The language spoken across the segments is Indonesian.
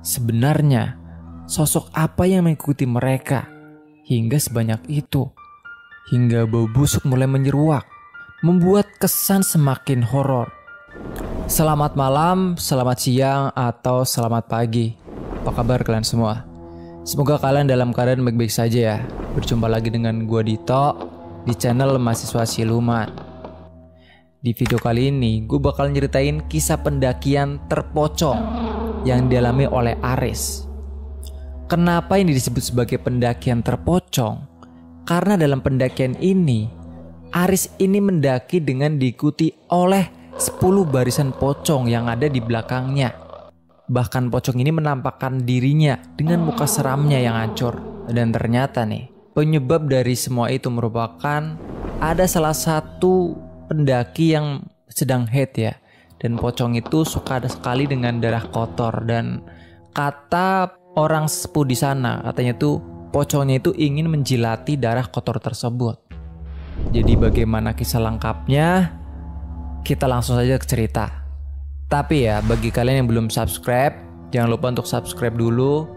Sebenarnya, sosok apa yang mengikuti mereka hingga sebanyak itu? Hingga bau busuk mulai menyeruak, membuat kesan semakin horor. Selamat malam, selamat siang, atau selamat pagi. Apa kabar kalian semua? Semoga kalian dalam keadaan baik-baik saja ya. Berjumpa lagi dengan gua Dito di channel Mahasiswa Siluman. Di video kali ini, gue bakal nyeritain kisah pendakian terpocong yang dialami oleh Aris. Kenapa ini disebut sebagai pendakian terpocong? Karena dalam pendakian ini, Aris ini mendaki dengan diikuti oleh 10 barisan pocong yang ada di belakangnya. Bahkan pocong ini menampakkan dirinya dengan muka seramnya yang hancur. Dan ternyata nih, penyebab dari semua itu merupakan ada salah satu pendaki yang sedang haid ya. Dan pocong itu suka sekali dengan darah kotor. Dan kata orang sepuh di sana, katanya tuh pocongnya itu ingin menjilati darah kotor tersebut. Jadi bagaimana kisah lengkapnya? Kita langsung saja ke cerita. Tapi ya, bagi kalian yang belum subscribe, jangan lupa untuk subscribe dulu.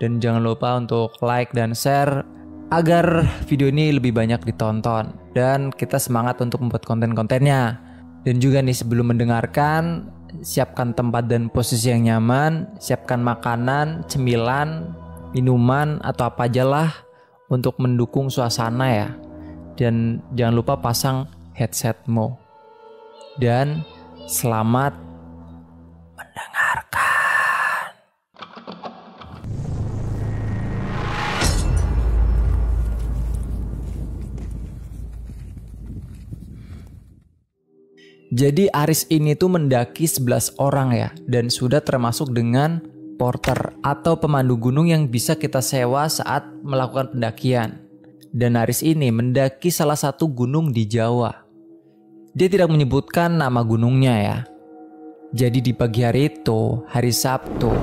Dan jangan lupa untuk like dan share agar video ini lebih banyak ditonton. Dan kita semangat untuk membuat konten-kontennya. Dan juga nih, sebelum mendengarkan, siapkan tempat dan posisi yang nyaman. Siapkan makanan, cemilan, minuman, atau apa aja lah untuk mendukung suasana ya. Dan jangan lupa pasang headsetmu. Dan selamat mendengarkan. Jadi Aris ini tuh mendaki 11 orang ya. Dan sudah termasuk dengan porter atau pemandu gunung yang bisa kita sewa saat melakukan pendakian. Dan Aris ini mendaki salah satu gunung di Jawa. Dia tidak menyebutkan nama gunungnya ya. Jadi di pagi hari itu, hari Sabtu,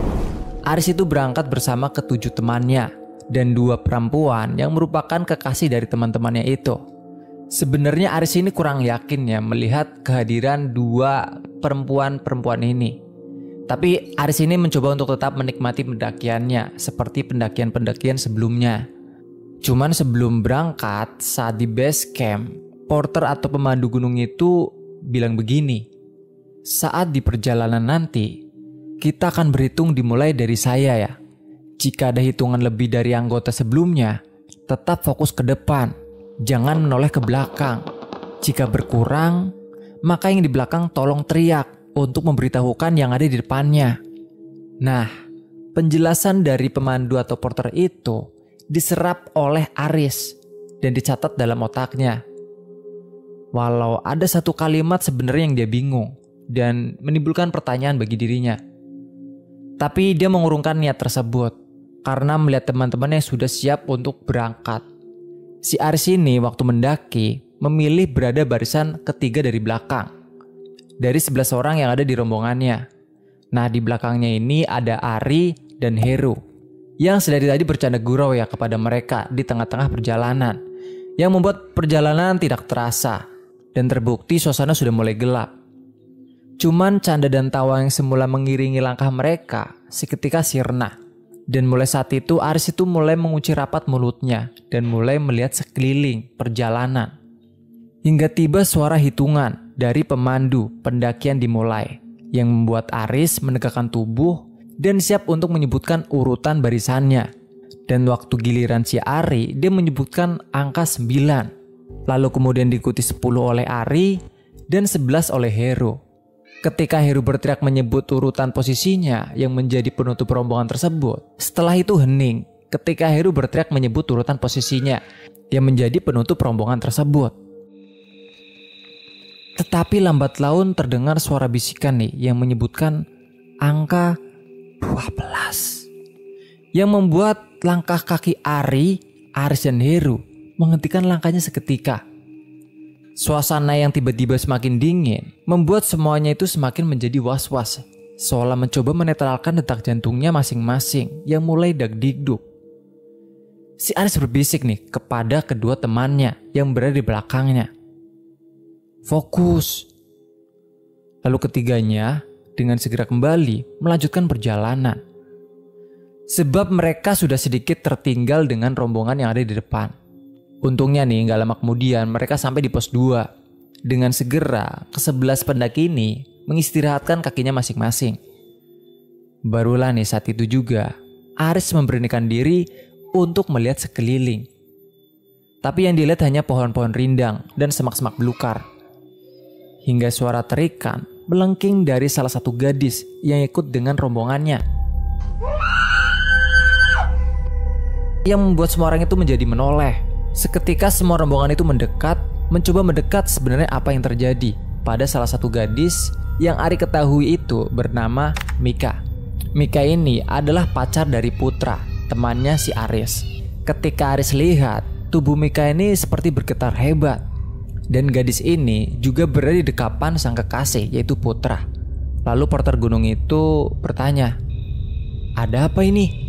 Aris itu berangkat bersama ke-7 temannya dan 2 perempuan yang merupakan kekasih dari teman-temannya itu. Sebenarnya Aris ini kurang yakin ya melihat kehadiran 2 perempuan ini. Tapi Aris ini mencoba untuk tetap menikmati pendakiannya seperti pendakian-pendakian sebelumnya. Cuman sebelum berangkat, saat di base camp, porter atau pemandu gunung itu bilang begini. Saat di perjalanan nanti, kita akan berhitung dimulai dari saya ya. Jika ada hitungan lebih dari anggota sebelumnya, tetap fokus ke depan. Jangan menoleh ke belakang. Jika berkurang, maka yang di belakang tolong teriak untuk memberitahukan yang ada di depannya. Nah, penjelasan dari pemandu atau porter itu diserap oleh Aris dan dicatat dalam otaknya. Walau ada satu kalimat sebenarnya yang dia bingung dan menimbulkan pertanyaan bagi dirinya. Tapi dia mengurungkan niat tersebut karena melihat teman-temannya sudah siap untuk berangkat. Si Aris ini waktu mendaki memilih berada barisan ketiga dari belakang. Dari 11 orang yang ada di rombongannya. Nah, di belakangnya ini ada Ari dan Heru yang sedari tadi bercanda gurau ya kepada mereka di tengah-tengah perjalanan, yang membuat perjalanan tidak terasa dan terbukti suasana sudah mulai gelap. Cuman canda dan tawa yang semula mengiringi langkah mereka seketika sirna. Dan mulai saat itu Aris itu mulai mengunci rapat mulutnya dan mulai melihat sekeliling perjalanan. Hingga tiba suara hitungan dari pemandu pendakian dimulai, yang membuat Aris menegakkan tubuh dan siap untuk menyebutkan urutan barisannya. Dan waktu giliran si Ari, dia menyebutkan angka 9. Lalu kemudian diikuti 10 oleh Ari dan 11 oleh Heru. Ketika Heru berteriak menyebut urutan posisinya yang menjadi penutup rombongan tersebut, setelah itu hening ketika Heru berteriak menyebut urutan posisinya yang menjadi penutup rombongan tersebut. Tetapi lambat laun terdengar suara bisikan nih yang menyebutkan angka 12. Yang membuat langkah kaki Ari, Aris dan Heru menghentikan langkahnya seketika. Suasana yang tiba-tiba semakin dingin membuat semuanya itu semakin menjadi was-was, seolah mencoba menetralkan detak jantungnya masing-masing yang mulai dag-digduk. Si Aris berbisik nih kepada kedua temannya yang berada di belakangnya. Fokus. Lalu ketiganya dengan segera kembali melanjutkan perjalanan. Sebab mereka sudah sedikit tertinggal dengan rombongan yang ada di depan. Untungnya nih gak lama kemudian mereka sampai di pos 2. Dengan segera ke-11 pendaki ini mengistirahatkan kakinya masing-masing. Barulah nih saat itu juga Aris memberanikan diri untuk melihat sekeliling. Tapi yang dilihat hanya pohon-pohon rindang dan semak-semak belukar. Hingga suara terikan melengking dari salah satu gadis yang ikut dengan rombongannya. Yang membuat semua orang itu menjadi menoleh. Seketika semua rombongan itu mencoba mendekat sebenarnya apa yang terjadi pada salah satu gadis yang Ari ketahui itu bernama Mika. Mika ini adalah pacar dari Putra, temannya si Aris. Ketika Aris lihat, tubuh Mika ini seperti bergetar hebat. Dan gadis ini juga berada di dekapan sang kekasih, yaitu Putra. Lalu porter gunung itu bertanya, "Ada apa ini?"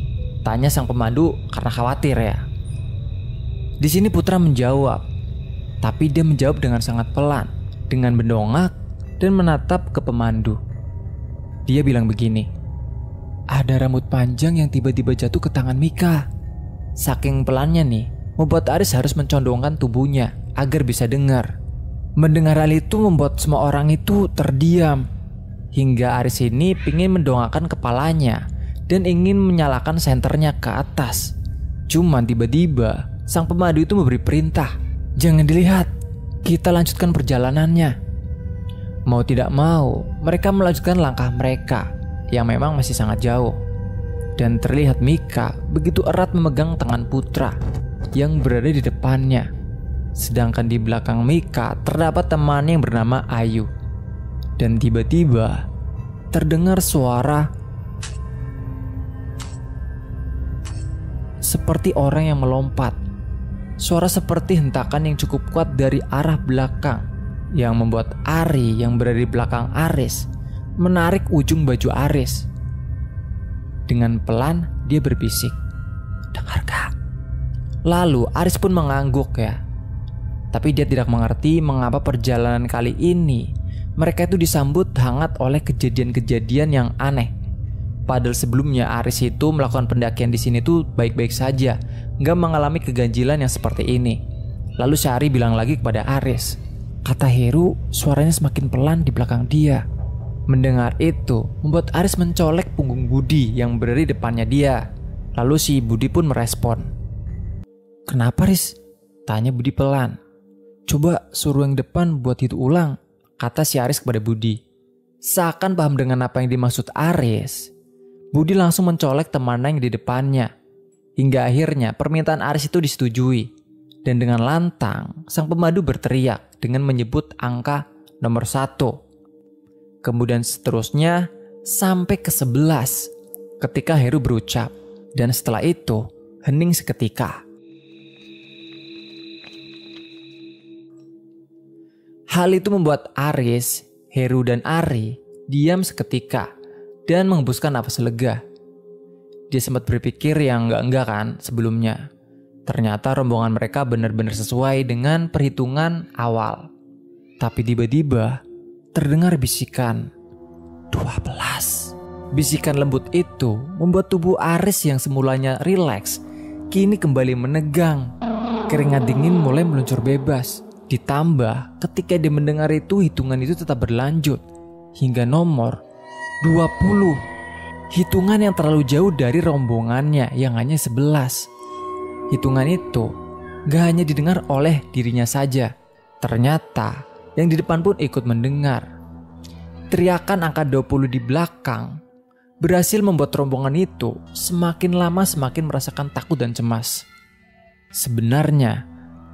Tanya sang pemandu karena khawatir ya. Di sini Putra menjawab, tapi dia menjawab dengan sangat pelan, dengan mendongak dan menatap ke pemandu. Dia bilang begini, "Ada rambut panjang yang tiba-tiba jatuh ke tangan Mika." Saking pelannya nih, membuat Aris harus mencondongkan tubuhnya agar bisa dengar. Mendengar hal itu membuat semua orang itu terdiam. Hingga Aris ini ingin mendongakkan kepalanya dan ingin menyalakan senternya ke atas. Cuman tiba-tiba sang pemandu itu memberi perintah, "Jangan dilihat, kita lanjutkan perjalanannya." Mau tidak mau, mereka melanjutkan langkah mereka yang memang masih sangat jauh. Dan terlihat Mika begitu erat memegang tangan Putra yang berada di depannya. Sedangkan di belakang Mika terdapat temannya yang bernama Ayu. Dan tiba-tiba terdengar suara seperti orang yang melompat. Suara seperti hentakan yang cukup kuat dari arah belakang, yang membuat Ari yang berada di belakang Aris menarik ujung baju Aris. Dengan pelan dia berbisik, "Dengar gak?" Lalu Aris pun mengangguk ya. Tapi dia tidak mengerti mengapa perjalanan kali ini mereka itu disambut hangat oleh kejadian-kejadian yang aneh. Padahal sebelumnya Aris itu melakukan pendakian di sini tuh baik-baik saja, nggak mengalami keganjilan yang seperti ini. Lalu Syahri bilang lagi kepada Aris, kata Heru suaranya semakin pelan di belakang dia. Mendengar itu membuat Aris mencolek punggung Budi yang berada di depannya dia. Lalu si Budi pun merespon. "Kenapa, Riz?" tanya Budi pelan. "Coba suruh yang depan buat itu ulang," kata si Aris kepada Budi. Seakan paham dengan apa yang dimaksud Aris, Budi langsung mencolek temannya yang di depannya. Hingga akhirnya permintaan Aris itu disetujui. Dan dengan lantang, sang pemandu berteriak dengan menyebut angka nomor 1. Kemudian seterusnya sampai ke 11 ketika Heru berucap. Dan setelah itu hening seketika. Hal itu membuat Aris, Heru dan Ari diam seketika dan menghembuskan napas lega. Dia sempat berpikir yang enggak kan sebelumnya. Ternyata rombongan mereka benar-benar sesuai dengan perhitungan awal. Tapi tiba-tiba terdengar bisikan 12. Bisikan lembut itu membuat tubuh Aris yang semulanya rileks kini kembali menegang. Keringat dingin mulai meluncur bebas. Ditambah ketika dia mendengar itu hitungan itu tetap berlanjut hingga nomor 20. Hitungan yang terlalu jauh dari rombongannya yang hanya 11. Hitungan itu gak hanya didengar oleh dirinya saja. Ternyata yang di depan pun ikut mendengar. Teriakan angka 20 di belakang berhasil membuat rombongan itu semakin lama semakin merasakan takut dan cemas. Sebenarnya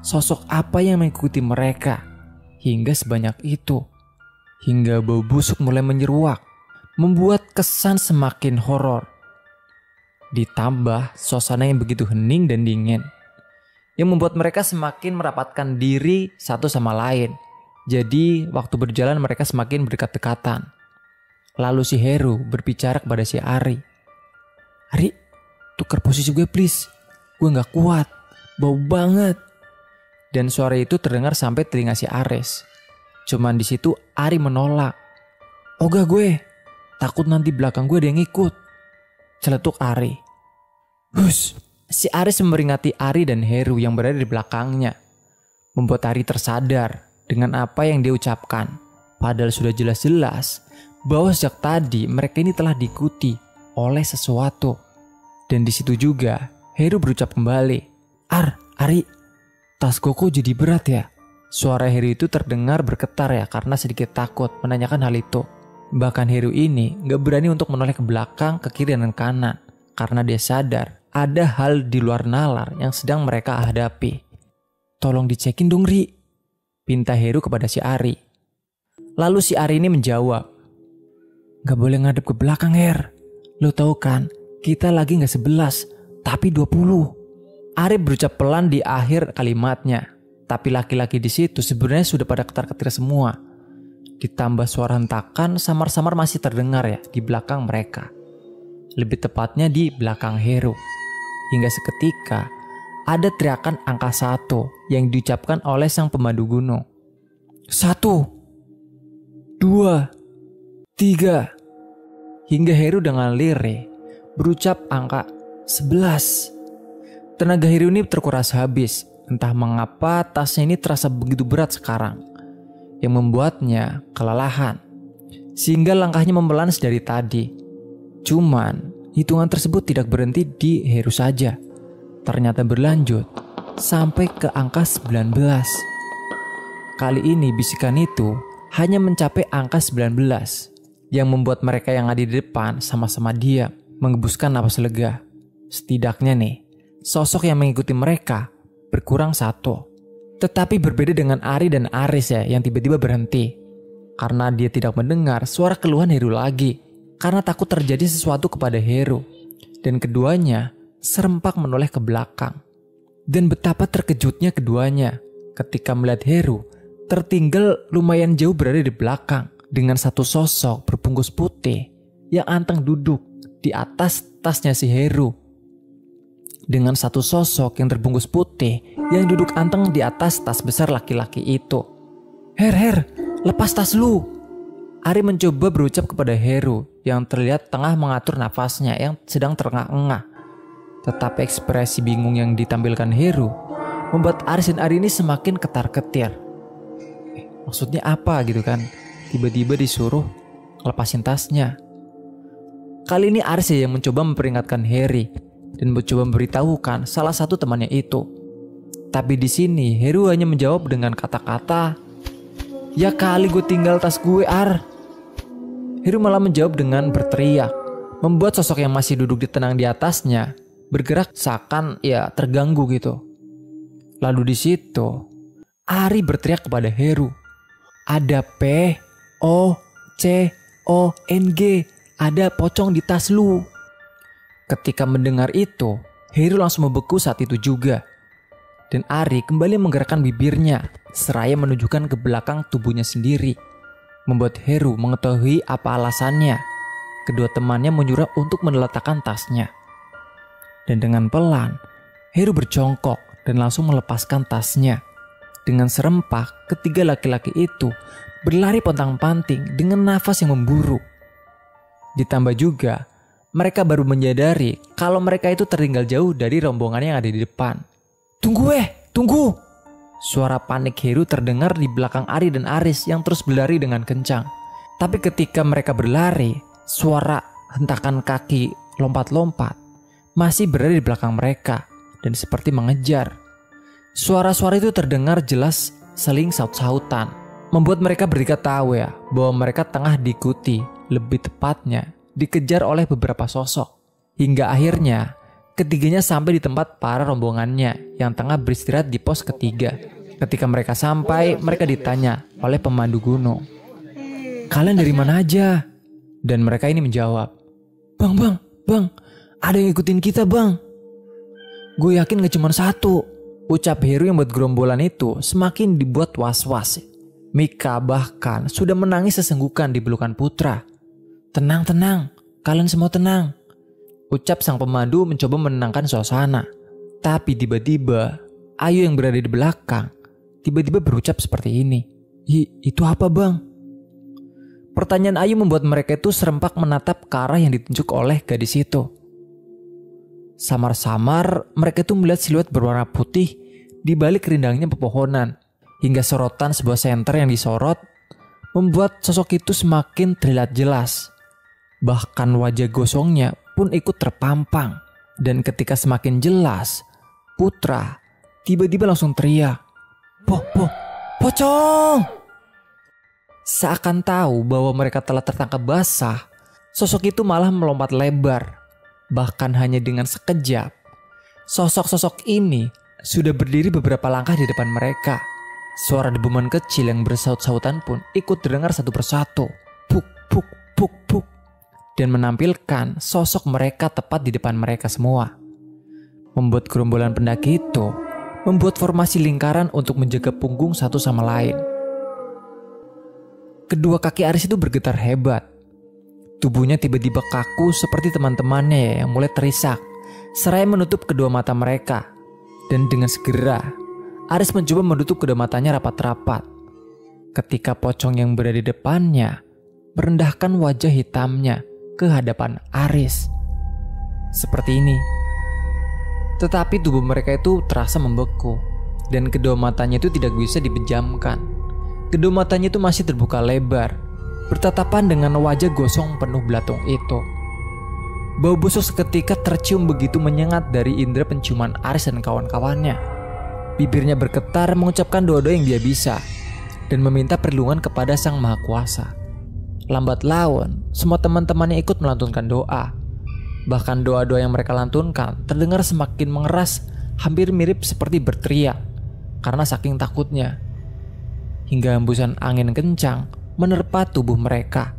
sosok apa yang mengikuti mereka hingga sebanyak itu? Hingga bau busuk mulai menyeruak, membuat kesan semakin horor. Ditambah suasana yang begitu hening dan dingin, yang membuat mereka semakin merapatkan diri satu sama lain. Jadi waktu berjalan mereka semakin berdekat-dekatan. Lalu si Heru berbicara kepada si Ari. "Ari, tukar posisi gue please. Gue gak kuat, bau banget." Dan suara itu terdengar sampai telinga si Aris. Cuman di situ Ari menolak. "Ogah gue, takut nanti belakang gue ada yang ikut," celetuk Ari. Hus! Si Aris memperingati Ari dan Heru yang berada di belakangnya. Membuat Ari tersadar dengan apa yang dia ucapkan. Padahal sudah jelas-jelas bahwa sejak tadi mereka ini telah diikuti oleh sesuatu. Dan di situ juga Heru berucap kembali, Ari, tas koko jadi berat ya? Suara Heru itu terdengar bergetar ya karena sedikit takut menanyakan hal itu. Bahkan Heru ini gak berani untuk menoleh ke belakang, ke kiri dan kanan. Karena dia sadar ada hal di luar nalar yang sedang mereka hadapi. Tolong dicekin dong Ri, pinta Heru kepada si Ari. Lalu si Ari ini menjawab, gak boleh ngadep ke belakang Her. Lo tahu kan, kita lagi gak 11, tapi 20. Ari berucap pelan di akhir kalimatnya. Tapi laki-laki di situ sebenarnya sudah pada ketar-ketir semua. Ditambah suara hentakan samar-samar masih terdengar ya di belakang mereka. Lebih tepatnya di belakang Heru. Hingga seketika ada teriakan angka 1 yang diucapkan oleh sang pemandu gunung. 1, 2, 3. Hingga Heru dengan lirih berucap angka 11. Tenaga Heru ini terkuras habis. Entah mengapa tasnya ini terasa begitu berat sekarang, yang membuatnya kelelahan. Sehingga langkahnya membelan dari tadi. Cuman hitungan tersebut tidak berhenti di Heru saja. Ternyata berlanjut sampai ke angka 19. Kali ini bisikan itu hanya mencapai angka 19, yang membuat mereka yang ada di depan sama-sama diam, menghembuskan napas lega. Setidaknya nih, sosok yang mengikuti mereka berkurang 1. Tetapi berbeda dengan Ari dan Aris ya yang tiba-tiba berhenti. Karena dia tidak mendengar suara keluhan Heru lagi. Karena takut terjadi sesuatu kepada Heru. Dan keduanya serempak menoleh ke belakang. Dan betapa terkejutnya keduanya ketika melihat Heru tertinggal lumayan jauh berada di belakang. Dengan satu sosok berbungkus putih yang anteng duduk di atas tasnya si Heru. Dengan satu sosok yang terbungkus putih yang duduk anteng di atas tas besar laki-laki itu. Her, lepas tas lu. Ari mencoba berucap kepada Heru yang terlihat tengah mengatur nafasnya yang sedang terengah-engah. Tetapi ekspresi bingung yang ditampilkan Heru membuat Aris dan Ari ini semakin ketar-ketir. Maksudnya apa gitu kan? Tiba-tiba disuruh lepasin tasnya. Kali ini Aris yang mencoba memperingatkan Heri dan mencoba memberitahukan salah satu temannya itu. Tapi di sini Heru hanya menjawab dengan kata-kata, "Ya kali gue tinggal tas gue, Ar." Heru malah menjawab dengan berteriak, membuat sosok yang masih duduk tenang di atasnya bergerak seakan ya terganggu gitu. Lalu di situ Ari berteriak kepada Heru, "Ada POCONG, ada pocong di tas lu." Ketika mendengar itu, Heru langsung membeku saat itu juga. Dan Ari kembali menggerakkan bibirnya seraya menunjukkan ke belakang tubuhnya sendiri. Membuat Heru mengetahui apa alasannya. Kedua temannya menyuruh untuk meletakkan tasnya. Dan dengan pelan, Heru berjongkok dan langsung melepaskan tasnya. Dengan serempak, ketiga laki-laki itu berlari pontang-panting dengan nafas yang memburu. Ditambah juga, mereka baru menyadari kalau mereka itu tertinggal jauh dari rombongan yang ada di depan. Tunggu! Suara panik Heru terdengar di belakang Ari dan Aris yang terus berlari dengan kencang. Tapi ketika mereka berlari, suara hentakan kaki lompat-lompat masih berada di belakang mereka dan seperti mengejar. Suara-suara itu terdengar jelas saling saut-sautan, membuat mereka bertiga tahu ya bahwa mereka tengah diikuti, lebih tepatnya dikejar oleh beberapa sosok. Hingga akhirnya ketiganya sampai di tempat para rombongannya yang tengah beristirahat di pos ketiga. Ketika mereka sampai, mereka ditanya oleh pemandu gunung, "Kalian dari mana aja?" Dan mereka ini menjawab, Bang, ada yang ikutin kita bang." "Gue yakin gak cuma satu," ucap Heru yang buat gerombolan itu semakin dibuat was-was. Mika bahkan sudah menangis sesenggukan di pelukan Putra. Tenang, kalian semua tenang," ucap sang pemandu mencoba menenangkan suasana. Tapi tiba-tiba Ayu yang berada di belakang tiba-tiba berucap seperti ini, "Itu apa bang?" Pertanyaan Ayu membuat mereka itu serempak menatap ke arah yang ditunjuk oleh gadis itu. Samar-samar mereka itu melihat siluet berwarna putih di balik rindangnya pepohonan, hingga sorotan sebuah senter yang disorot membuat sosok itu semakin terlihat jelas. Bahkan wajah gosongnya pun ikut terpampang. Dan ketika semakin jelas, Putra tiba-tiba langsung teriak, Pocong! Seakan tahu bahwa mereka telah tertangkap basah, sosok itu malah melompat lebar. Bahkan hanya dengan sekejap, sosok-sosok ini sudah berdiri beberapa langkah di depan mereka. Suara debuman kecil yang bersaut-sautan pun ikut terdengar satu persatu. Puk, puk, puk, puk. Dan menampilkan sosok mereka tepat di depan mereka semua. Membuat gerombolan pendaki itu membuat formasi lingkaran untuk menjaga punggung satu sama lain. Kedua kaki Aris itu bergetar hebat. Tubuhnya tiba-tiba kaku seperti teman-temannya yang mulai terisak, seraya menutup kedua mata mereka. Dan dengan segera, Aris mencoba menutup kedua matanya rapat-rapat. Ketika pocong yang berada di depannya merendahkan wajah hitamnya ke hadapan Aris. Seperti ini. Tetapi tubuh mereka itu terasa membeku, dan kedua matanya itu tidak bisa dipejamkan. Kedua matanya itu masih terbuka lebar, bertatapan dengan wajah gosong penuh belatung itu. Bau busuk seketika tercium begitu menyengat dari indera penciuman Aris dan kawan-kawannya. Bibirnya bergetar mengucapkan doa-doa yang dia bisa, dan meminta perlindungan kepada Sang Maha Kuasa. Lambat laun, semua teman-temannya ikut melantunkan doa. Bahkan doa-doa yang mereka lantunkan terdengar semakin mengeras, hampir mirip seperti berteriak karena saking takutnya. Hingga hembusan angin kencang menerpa tubuh mereka,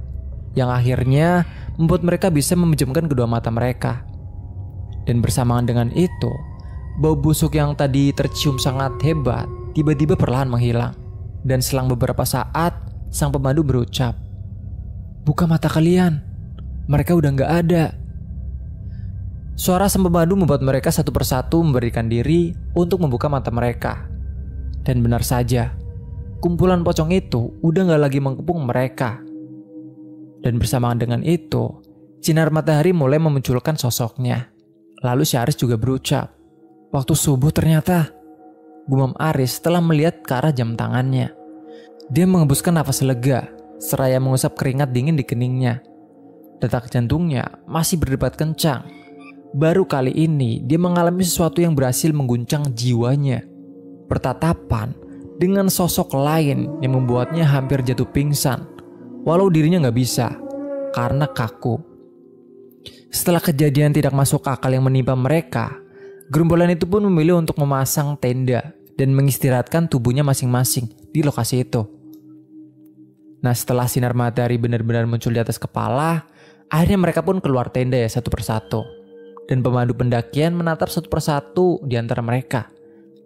yang akhirnya membuat mereka bisa memejamkan kedua mata mereka. Dan bersamaan dengan itu, bau busuk yang tadi tercium sangat hebat tiba-tiba perlahan menghilang. Dan selang beberapa saat, sang pemandu berucap, "Buka mata kalian, mereka udah gak ada." Suara sang pemandu membuat mereka satu persatu memberikan diri untuk membuka mata mereka. Dan benar saja, kumpulan pocong itu udah gak lagi mengepung mereka. Dan bersamaan dengan itu, sinar matahari mulai memunculkan sosoknya. Lalu si Aris juga berucap, "Waktu subuh ternyata," gumam Aris setelah melihat ke arah jam tangannya. Dia mengembuskan nafas lega, seraya mengusap keringat dingin di keningnya. Detak jantungnya masih berdebat kencang. Baru kali ini dia mengalami sesuatu yang berhasil mengguncang jiwanya. Bertatapan dengan sosok lain yang membuatnya hampir jatuh pingsan, walau dirinya gak bisa, karena kaku. Setelah kejadian tidak masuk akal yang menimpa mereka, gerombolan itu pun memilih untuk memasang tenda dan mengistirahatkan tubuhnya masing-masing di lokasi itu. Nah, setelah sinar matahari benar-benar muncul di atas kepala, akhirnya mereka pun keluar tenda ya satu persatu. Dan pemandu pendakian menatap satu persatu di antara mereka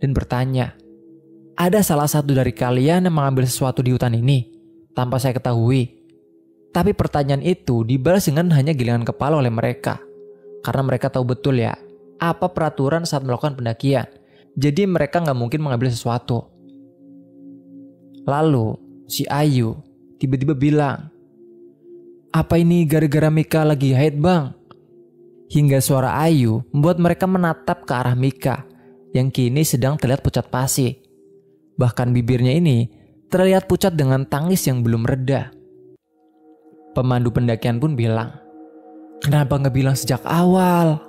dan bertanya, "Ada salah satu dari kalian yang mengambil sesuatu di hutan ini tanpa saya ketahui?" Tapi pertanyaan itu dibalas dengan hanya gilingan kepala oleh mereka, karena mereka tahu betul ya apa peraturan saat melakukan pendakian. Jadi mereka gak mungkin mengambil sesuatu. Lalu si Ayu tiba-tiba bilang, "Apa ini gara-gara Mika lagi haid bang?" Hingga suara Ayu membuat mereka menatap ke arah Mika yang kini sedang terlihat pucat pasi. Bahkan bibirnya ini terlihat pucat dengan tangis yang belum reda. Pemandu pendakian pun bilang, "Kenapa gak bilang sejak awal?"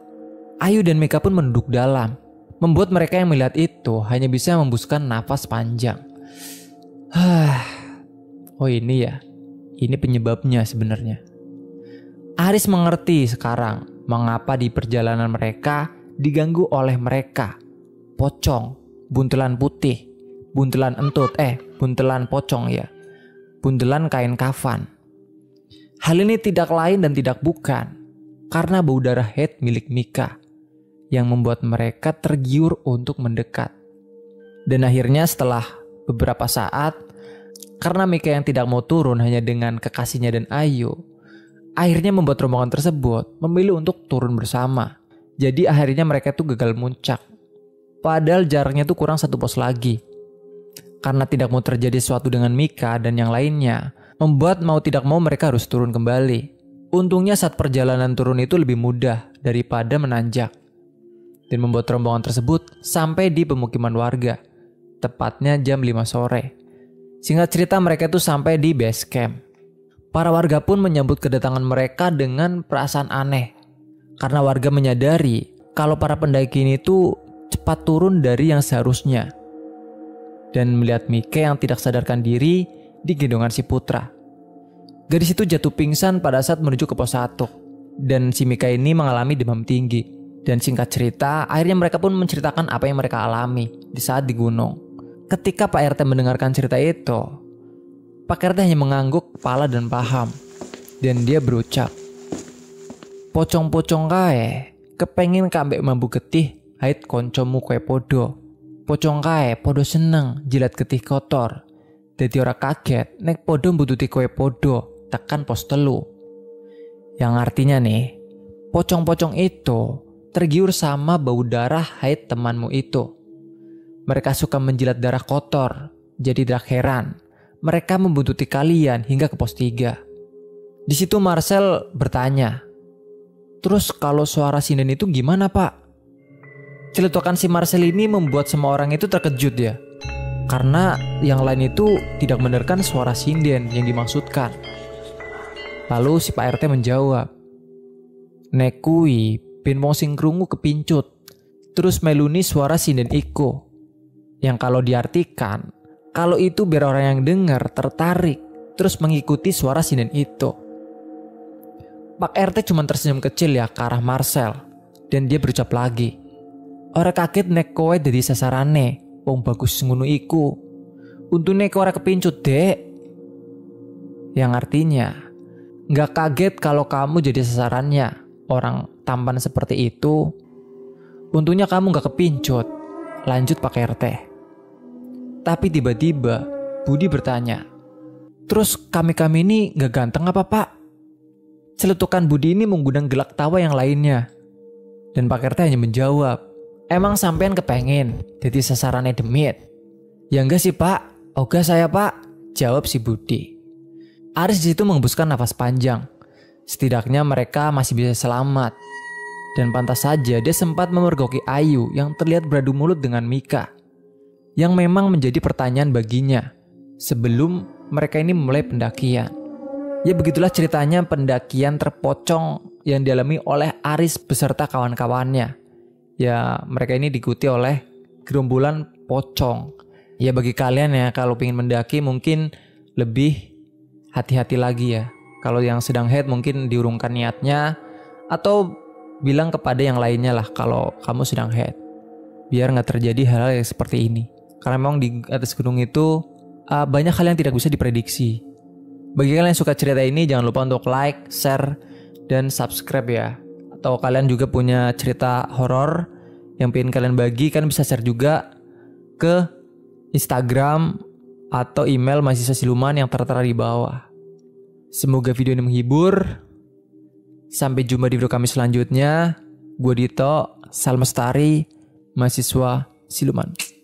Ayu dan Mika pun menunduk dalam, membuat mereka yang melihat itu hanya bisa membuskan nafas panjang. Oh ini ya, ini penyebabnya sebenarnya. Aris mengerti sekarang mengapa di perjalanan mereka diganggu oleh mereka. Pocong, buntelan putih, buntelan entut, buntelan pocong ya, buntelan kain kafan. Hal ini tidak lain dan tidak bukan karena bau darah haid milik Mika yang membuat mereka tergiur untuk mendekat. Dan akhirnya setelah beberapa saat, karena Mika yang tidak mau turun hanya dengan kekasihnya dan Ayu, akhirnya membuat rombongan tersebut memilih untuk turun bersama. Jadi akhirnya mereka tuh gagal muncak. Padahal jaraknya tuh kurang satu pos lagi. Karena tidak mau terjadi sesuatu dengan Mika dan yang lainnya, membuat mau tidak mau mereka harus turun kembali. Untungnya saat perjalanan turun itu lebih mudah daripada menanjak. dan membuat rombongan tersebut sampai di pemukiman warga, tepatnya jam 5 sore. Singkat cerita mereka itu sampai di base camp. Para warga pun menyambut kedatangan mereka dengan perasaan aneh, karena warga menyadari kalau para pendaki ini tuh cepat turun dari yang seharusnya. Dan melihat Mike yang tidak sadarkan diri di gendongan si Putra. Gadis itu jatuh pingsan pada saat menuju ke pos 1. Dan si Mika ini mengalami demam tinggi. Dan singkat cerita, akhirnya mereka pun menceritakan apa yang mereka alami di saat di gunung. Ketika Pak RT mendengarkan cerita itu, Pak RT hanya mengangguk kepala dan paham. Dan dia berucap, "Pocong-pocong kae, kepengin kambek mambu getih, hait koncomu kue podo. Pocong kae podo seneng jilat getih kotor. Dadi ora kaget nek podo mbututi kue podo tekan pos 3. Yang artinya nih, pocong-pocong itu tergiur sama bau darah haid temanmu itu. Mereka suka menjilat darah kotor, jadi tidak heran mereka membuntuti kalian hingga ke pos 3. Di situ Marcel bertanya, "Terus kalau suara sinden itu gimana, Pak?" Celetukan si Marcel ini membuat semua orang itu terkejut ya. Karena yang lain itu tidak mendengarkan suara sinden yang dimaksudkan. Lalu si Pak RT menjawab, "Nek kui ben wong sing krungu kepincut, terus meluni suara sinden iku." Yang kalau diartikan, kalau itu biar orang yang dengar tertarik, terus mengikuti suara sinden itu. Pak RT cuma tersenyum kecil ya ke arah Marcel, dan dia berucap lagi, "Ora kaget nek kowe dadi sasarane, wong bagus ngono iku. Untune kowe ora kepincut, Dek." Yang artinya, nggak kaget kalau kamu jadi sasarannya orang tampan seperti itu. Untungnya kamu nggak kepincut. Lanjut Pak RT. Tapi tiba-tiba Budi bertanya, "Terus kami-kami ini nggak ganteng apa Pak?" Celetukan Budi ini mengundang gelak tawa yang lainnya. Dan Pak RT hanya menjawab, "Emang sampean kepengen jadi sasarannya demit?" "Ya enggak sih Pak, oga saya Pak," jawab si Budi. Aris di situ menghembuskan nafas panjang. Setidaknya mereka masih bisa selamat. Dan pantas saja dia sempat memergoki Ayu yang terlihat beradu mulut dengan Mika. Yang memang menjadi pertanyaan baginya sebelum mereka ini mulai pendakian. Ya begitulah ceritanya pendakian terpocong yang dialami oleh Aris beserta kawan-kawannya. Ya mereka ini diikuti oleh gerombolan pocong. Ya bagi kalian ya kalau ingin mendaki mungkin lebih hati-hati lagi ya. Kalau yang sedang head mungkin diurungkan niatnya, atau bilang kepada yang lainnya lah kalau kamu sedang head, biar nggak terjadi hal-hal yang seperti ini. Karena memang di atas gunung itu banyak hal yang tidak bisa diprediksi. Bagi kalian yang suka cerita ini, jangan lupa untuk like, share, dan subscribe ya. Atau kalian juga punya cerita horor yang pengen kalian bagi, kan bisa share juga ke Instagram atau email mahasiswa siluman yang tertera di bawah. Semoga video ini menghibur. Sampai jumpa di video kami selanjutnya. Gue Dito, salam lestari, mahasiswa siluman.